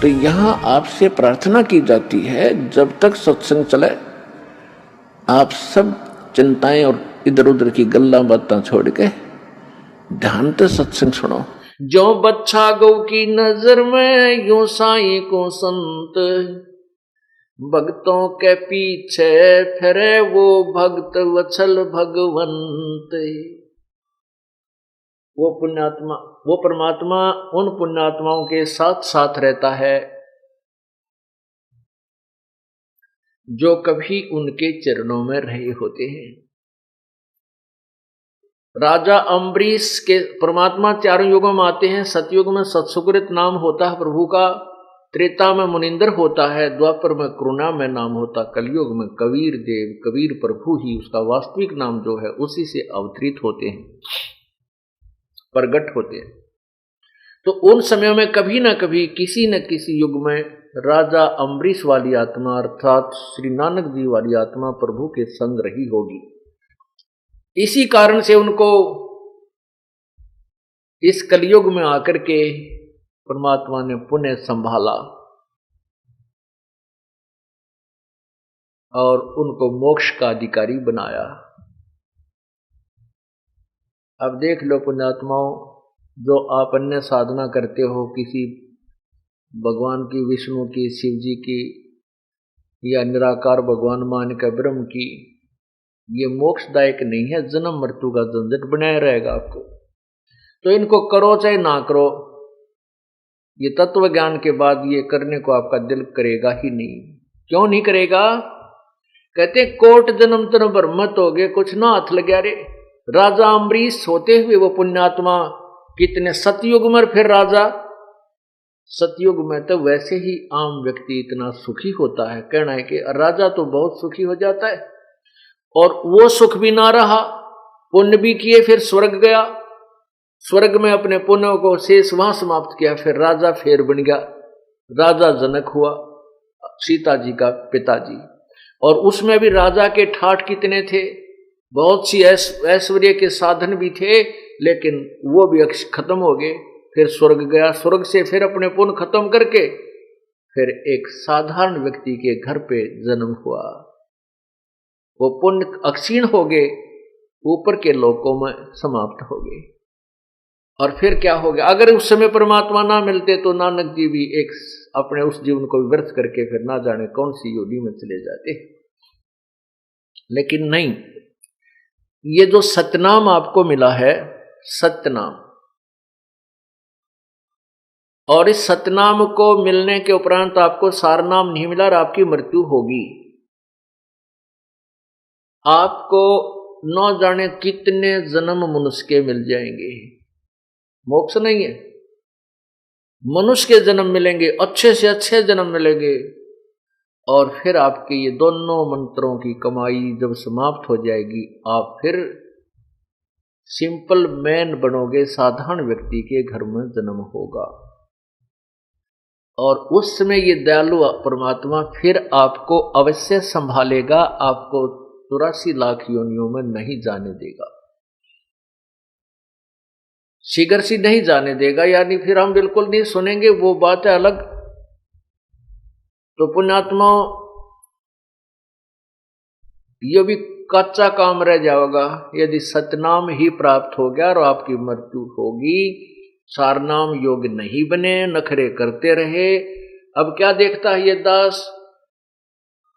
तो यहां आपसे प्रार्थना की जाती है, जब तक सत्संग चले आप सब चिंताएं और इधर उधर की गल्ला बातें छोड़ के ध्यान से सत्संग सुनो। जो बच्चा गौ की नजर में यूं साईं को संत, भक्तों के पीछे फिरे वो भक्त वत्सल भगवंत। वो पुण्यात्मा, वो परमात्मा उन पुण्यात्माओं के साथ साथ रहता है जो कभी उनके चरणों में रहे होते हैं। राजा अम्बरीश के परमात्मा चारों युगों में आते हैं। सतयुग में सत्सुकृत नाम होता है प्रभु का, त्रेता में मुनिंदर होता है, द्वापर में करुणा में नाम होता, कलयुग में कबीर देव, कबीर प्रभु ही उसका वास्तविक नाम जो है उसी से अवतरित होते हैं, प्रगट होते हैं। तो उन समयों में कभी ना कभी किसी न किसी युग में राजा अम्बरीश वाली आत्मा अर्थात श्री नानक जी वाली आत्मा प्रभु के संग रही होगी। इसी कारण से उनको इस कलयुग में आकर के परमात्मा ने पुनः संभाला और उनको मोक्ष का अधिकारी बनाया। अब देख लो पुण्यात्माओं, जो आप अन्य साधना करते हो किसी भगवान की, विष्णु की, शिव जी की या निराकार भगवान मान के ब्रह्म की, ये मोक्षदायक नहीं है, जन्म मृत्यु का झंझट बनाया रहेगा आपको। तो इनको करो चाहे ना करो, ये तत्व ज्ञान के बाद ये करने को आपका दिल करेगा ही नहीं। क्यों नहीं करेगा? कहते कोट जन्म तन भर मत हो गए, कुछ ना हाथ लग गया रे। राजा अम्बरीश होते हुए वो पुण्यात्मा कितने सतयुग में, फिर राजा सतयुग में तो वैसे ही आम व्यक्ति इतना सुखी होता है, कहना है कि राजा तो बहुत सुखी हो जाता है। और वो सुख भी ना रहा, पुण्य भी किए, फिर स्वर्ग गया, स्वर्ग में अपने पुण्यों को शेष वहां समाप्त किया, फिर राजा फेर बन गया, राजा जनक हुआ, सीता जी का पिताजी। और उसमें भी राजा के ठाठ कितने थे, बहुत सी ऐश्वर्य के साधन भी थे, लेकिन वो भी खत्म हो गए। फिर स्वर्ग गया, स्वर्ग से फिर अपने पुण्य खत्म करके फिर एक साधारण व्यक्ति के घर पे जन्म हुआ। वो पुण्य अक्षीण हो गए, ऊपर के लोकों में समाप्त हो गए। और फिर क्या हो गया? अगर उस समय परमात्मा ना मिलते तो नानक जी भी एक अपने उस जीवन को व्यर्थ करके फिर ना जाने कौन सी योनि में चले जाते। लेकिन नहीं, ये जो सतनाम आपको मिला है, सतनाम, और इस सतनाम को मिलने के उपरांत आपको सारनाम नहीं मिला और आपकी मृत्यु होगी। आपको न जाने कितने जन्म मनुष्य के मिल जाएंगे, मोक्ष नहीं है, मनुष्य के जन्म मिलेंगे, अच्छे से अच्छे जन्म मिलेंगे। और फिर आपके ये दोनों मंत्रों की कमाई जब समाप्त हो जाएगी, आप फिर सिंपल मैन बनोगे, साधारण व्यक्ति के घर में जन्म होगा। और उस समय ये दयालु परमात्मा फिर आपको अवश्य संभालेगा, आपको 84 लाख योनियों में नहीं जाने देगा, शीघ्र सी नहीं जाने देगा। यानी फिर हम बिल्कुल नहीं सुनेंगे, वो बात है अलग। तो पुण्यात्मा ये भी कच्चा काम रह जाएगा यदि सतनाम ही प्राप्त हो गया और आपकी मृत्यु होगी। सारनाम योग्य नहीं बने, नखरे करते रहे। अब क्या देखता है ये दास,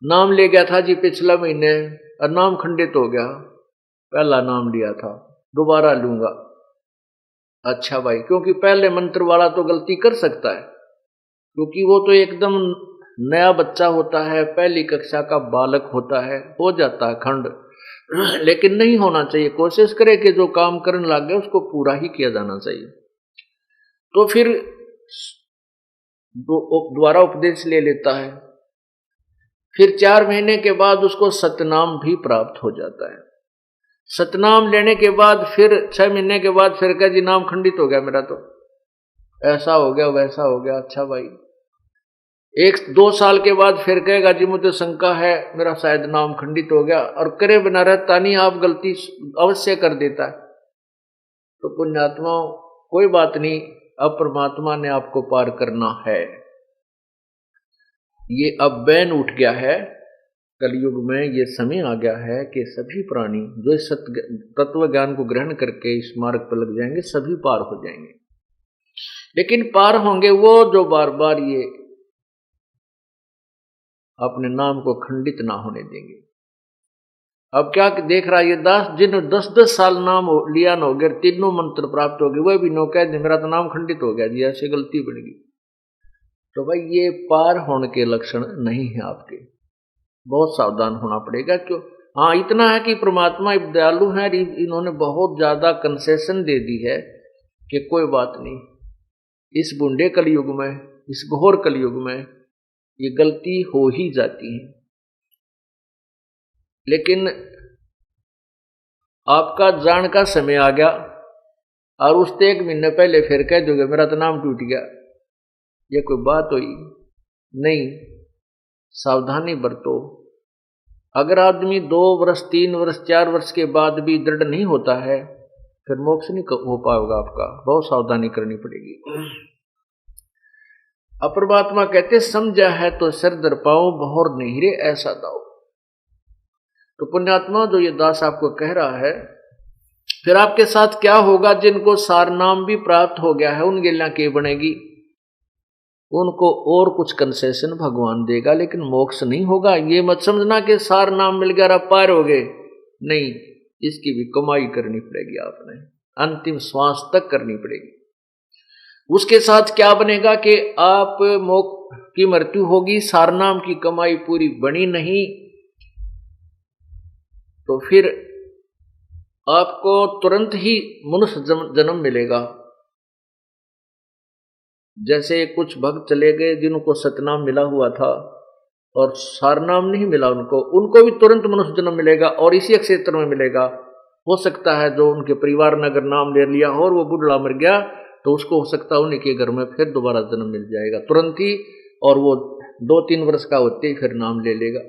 नाम ले गया था जी पिछला महीने और नाम खंडित हो गया, पहला नाम लिया था दोबारा लूंगा। अच्छा भाई, क्योंकि पहले मंत्र वाला तो गलती कर सकता है, क्योंकि वो तो एकदम नया बच्चा होता है, पहली कक्षा का बालक होता है, हो जाता है खंड। लेकिन नहीं होना चाहिए, कोशिश करे कि जो काम करने लग गया उसको पूरा ही किया जाना चाहिए। तो फिर दोबारा उपदेश ले लेता है, फिर 4 महीने के बाद उसको सतनाम भी प्राप्त हो जाता है। सतनाम लेने के बाद फिर 6 महीने के बाद फिर कह जी नाम खंडित हो गया मेरा, तो ऐसा हो गया वैसा हो गया। अच्छा भाई, 1-2 साल के बाद फिर कहेगा जी मुझे शंका है, मेरा शायद नाम खंडित हो गया, और करे बिना रहता नहीं, आप गलती अवश्य कर देता है। तो पुण्यात्मा कोई बात नहीं, अब परमात्मा ने आपको पार करना है। ये अब बैन उठ गया है कलयुग में। ये समय आ गया है कि सभी प्राणी जो इस तत्व ज्ञान को ग्रहण करके इस मार्ग पर लग जाएंगे सभी पार हो जाएंगे। लेकिन पार होंगे वो जो बार बार ये अपने नाम को खंडित ना होने देंगे। अब क्या देख रहा है ये दास, जिन 10-10 साल नाम लिया न हो गया, तीनों मंत्र प्राप्त हो गए, वह भी नो कह दे मेरा तो नाम खंडित हो गया जी, ऐसे गलती बन गई। तो भाई ये पार होने के लक्षण नहीं है आपके, बहुत सावधान होना पड़ेगा। क्यों? हाँ इतना है कि परमात्मा दयालु है, इन्होंने बहुत ज्यादा कंसेशन दे दी है कि कोई बात नहीं, इस बूढ़े कलयुग में, इस घोर कलयुग में ये गलती हो ही जाती है। लेकिन आपका जान का समय आ गया और उससे 1 महीने पहले फिर कह दोगे मेरा तो नाम टूट गया, ये कोई बात हुई? नहीं, सावधानी बरतो। अगर आदमी 2 वर्ष 3 वर्ष 4 वर्ष के बाद भी दृढ़ नहीं होता है फिर मोक्ष नहीं हो पाएगा आपका, बहुत सावधानी करनी पड़ेगी। अब परमात्मा कहते समझा है तो सिर दर पाओ, बहुर नहीं रे ऐसा दाओ। तो पुण्यात्मा जो ये दास आपको कह रहा है, फिर आपके साथ क्या होगा? जिनको सार नाम भी प्राप्त हो गया है उन गिल्ला के बनेगी, उनको और कुछ कंसेशन भगवान देगा, लेकिन मोक्ष नहीं होगा। ये मत समझना कि सार नाम मिल गया आप पार हो गए, नहीं, इसकी भी कमाई करनी पड़ेगी, आपने अंतिम श्वास तक करनी पड़ेगी। उसके साथ क्या बनेगा कि आप मोक्ष की मृत्यु होगी, सार नाम की कमाई पूरी बनी नहीं तो फिर आपको तुरंत ही मनुष्य जन्म मिलेगा। जैसे कुछ भक्त चले गए जिनको सतनाम मिला हुआ था और सारनाम नहीं मिला, उनको भी तुरंत मनुष्य जन्म मिलेगा और इसी क्षेत्र में मिलेगा। हो सकता है जो उनके परिवार ने अगर नाम ले लिया और वो बुढ़ा मर गया तो उसको हो सकता है उनके घर में फिर दोबारा जन्म मिल जाएगा तुरंत ही, और वो 2-3 वर्ष का होते ही फिर नाम ले लेगा।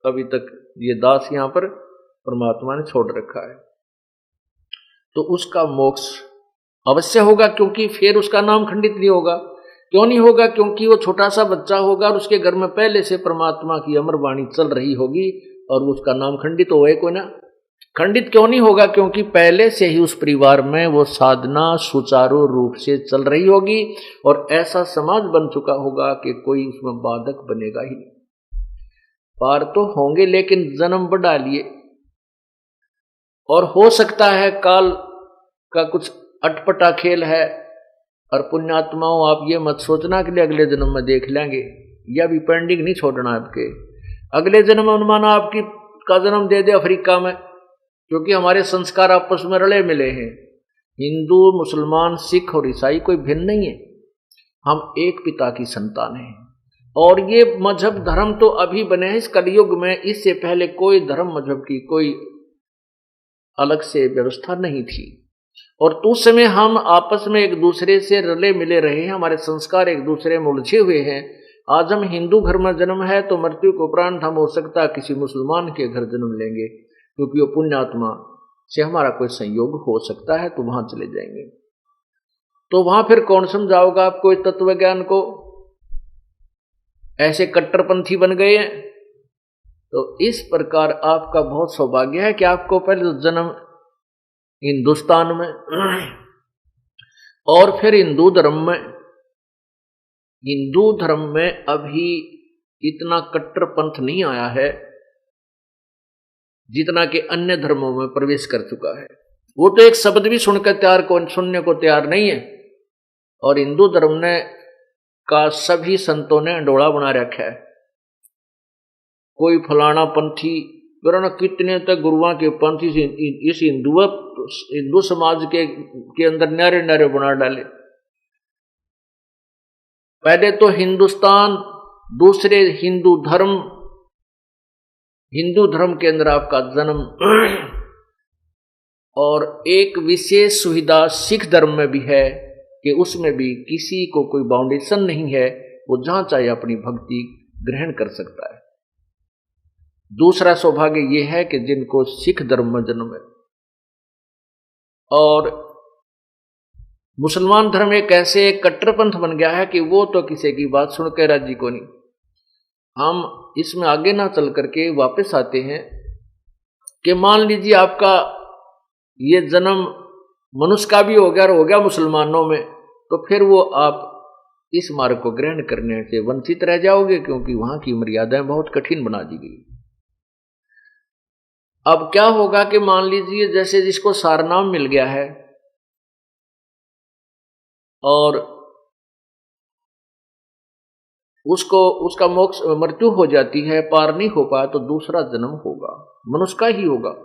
अभी तक ये दास यहाँ पर परमात्मा ने छोड़ रखा है, तो उसका मोक्ष अवश्य होगा, क्योंकि फिर उसका नाम खंडित नहीं होगा। क्यों नहीं होगा? क्योंकि वो छोटा सा बच्चा होगा और उसके घर में पहले से परमात्मा की अमर वाणी चल रही होगी और उसका नाम खंडित होगा कोई ना। खंडित क्यों नहीं होगा? क्योंकि पहले से ही उस परिवार में वो साधना सुचारू रूप से चल रही होगी और ऐसा समाज बन चुका होगा कि कोई उसमें बाधक बनेगा ही नहीं। पार तो होंगे लेकिन जन्म बढ़ा लिए, और हो सकता है काल का कुछ अटपटा खेल है। और पुण्यात्माओं आप ये मत सोचना कि अगले जन्म में देख लेंगे, यह भी पेंडिंग नहीं छोड़ना आपके। अगले जन्म में माना आपकी का जन्म दे दे अफ्रीका में, क्योंकि हमारे संस्कार आपस में रले मिले हैं। हिंदू मुसलमान सिख और ईसाई कोई भिन्न नहीं है, हम एक पिता की संतान हैं। और ये मजहब धर्म तो अभी बने हैं इस कलयुग में, इससे पहले कोई धर्म मजहब की कोई अलग से व्यवस्था नहीं थी। और तो उस समय हम आपस में एक दूसरे से रले मिले रहे हैं, हमारे संस्कार एक दूसरे में उलझे हुए हैं। आज हम हिंदू घर में जन्म है तो मृत्यु के उपरांत हम हो सकता है किसी मुसलमान के घर जन्म लेंगे, क्योंकि वो पुण्यात्मा से हमारा कोई संयोग हो सकता है, तो वहां चले जाएंगे। तो वहां फिर कौन समझाओगा आपको इस तत्व ज्ञान को? ऐसे कट्टरपंथी बन गए हैं। तो इस प्रकार आपका बहुत सौभाग्य है कि आपको पहले जन्म हिंदुस्तान में और फिर हिंदू धर्म में। हिंदू धर्म में अभी इतना कट्टरपंथ नहीं आया है जितना कि अन्य धर्मों में प्रवेश कर चुका है। वो तो एक शब्द भी सुनने को तैयार नहीं है। और हिंदू धर्म ने का सभी संतों ने अंडोला बना रखा है। कोई फलाना पंथी वरना कितने तक गुरुओं के पंथी से इस हिंदू समाज के अंदर न्यारे न्यारे बना डाले। पहले तो हिंदुस्तान, दूसरे हिंदू धर्म के अंदर आपका जन्म, और एक विशेष सुविधा सिख धर्म में भी है कि उसमें भी किसी को कोई बाउंडेशन नहीं है, वो जहां चाहे अपनी भक्ति ग्रहण कर सकता है। दूसरा सौभाग्य यह है कि जिनको सिख धर्म में जन्म है। और मुसलमान धर्म एक ऐसे कट्टरपंथ बन गया है कि वो तो किसी की बात सुनकर राजी को नहीं। हम इसमें आगे ना चल करके वापस आते हैं कि मान लीजिए आपका ये जन्म मनुष्य का भी हो गया और हो गया मुसलमानों में, तो फिर वो आप इस मार्ग को ग्रहण करने से वंचित रह जाओगे, क्योंकि वहां की मर्यादाएं बहुत कठिन बना दी गई। अब क्या होगा कि मान लीजिए जैसे जिसको सारनाम मिल गया है और उसका मोक्ष मृत्यु हो जाती है, पार नहीं हो पाया, तो दूसरा जन्म होगा, मनुष्य का ही होगा।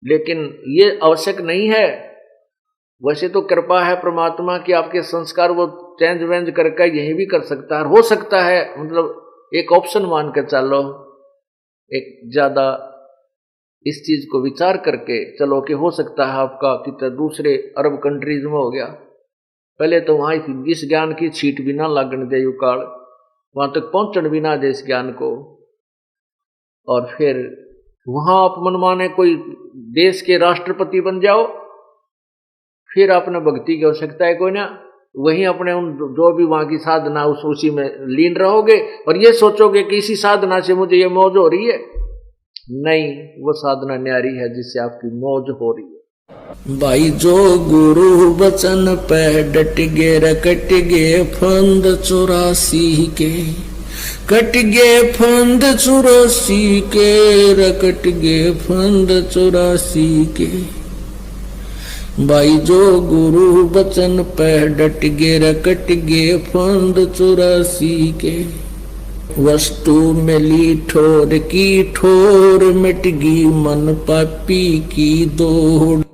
लेकिन ये आवश्यक नहीं है। वैसे तो कृपा है परमात्मा की, आपके संस्कार वो चेंज वेंज करके यही भी कर सकता है, हो सकता है, मतलब एक ऑप्शन मान कर चलो, एक ज्यादा इस चीज को विचार करके चलो कि हो सकता है आपका कितना दूसरे अरब कंट्रीज में हो गया। पहले तो वहां इस ज्ञान की छीट भी ना लागण दे, युकाल वहां तक पहुंचण भी ना दे इस ज्ञान को, और फिर वहां आप मनमाने कोई देश के राष्ट्रपति बन जाओ, फिर अपने भक्ति की आवश्यकता है कोई ना, वहीं अपने उन जो भी वहां की साधना उसी में लीन रहोगे और ये सोचोगे कि इसी साधना से मुझे ये मौज हो रही है। नहीं, वो साधना न्यारी है जिससे आपकी मौज हो रही है। भाई जो गुरु बचन पे डट गे रकट गे फंद 84 के, कट गे फंद 84 के, रकट गे फंद 84 के। भाई जो गुरु बचन पे डट गे रकट गे फंद 84 के। वस्तु मिली ठोर की ठोर, मिट गई मन पापी की दौड़।